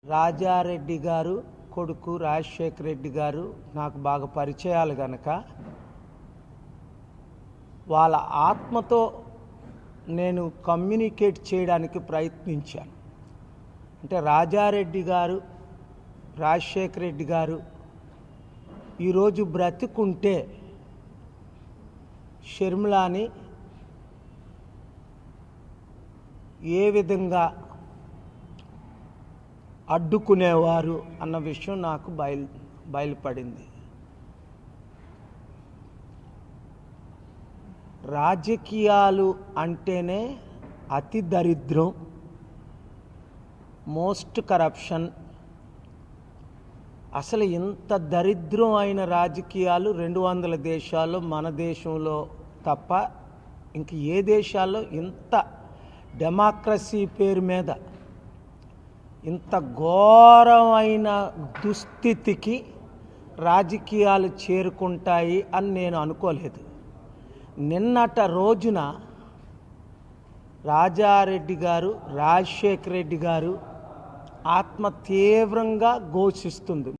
రాజారెడ్డి గారు కొడుకు రాజశేఖర రెడ్డి గారు నాకు బాగా పరిచయాలు కనుక వాళ్ళ ఆత్మతో నేను కమ్యూనికేట్ చేయడానికి ప్రయత్నించాను. అంటే రాజారెడ్డి గారు రాజశేఖర రెడ్డి గారు ఈరోజు బ్రతికుంటే షర్మిలాని ఏ విధంగా అడ్డుకునేవారు అన్న విషయం నాకు బయలుపడింది. రాజకీయాలు అంటేనే అతి దరిద్రం, మోస్ట్ కరప్షన్. అసలు ఇంత దరిద్రం అయిన రాజకీయాలు 200 దేశాల్లో మన దేశంలో తప్ప ఇంక ఏ దేశాల్లో ఇంత డెమోక్రసీ పేరు మీద ఇంత ఘోరమైన దుస్థితికి రాజకీయాలు చేరుకుంటాయి అని నేను అనుకోలేదు. నిన్నట రోజున రాజారెడ్డి గారు రాజశేఖర రెడ్డి గారు ఆత్మ తీవ్రంగా ఘోషిస్తుంది.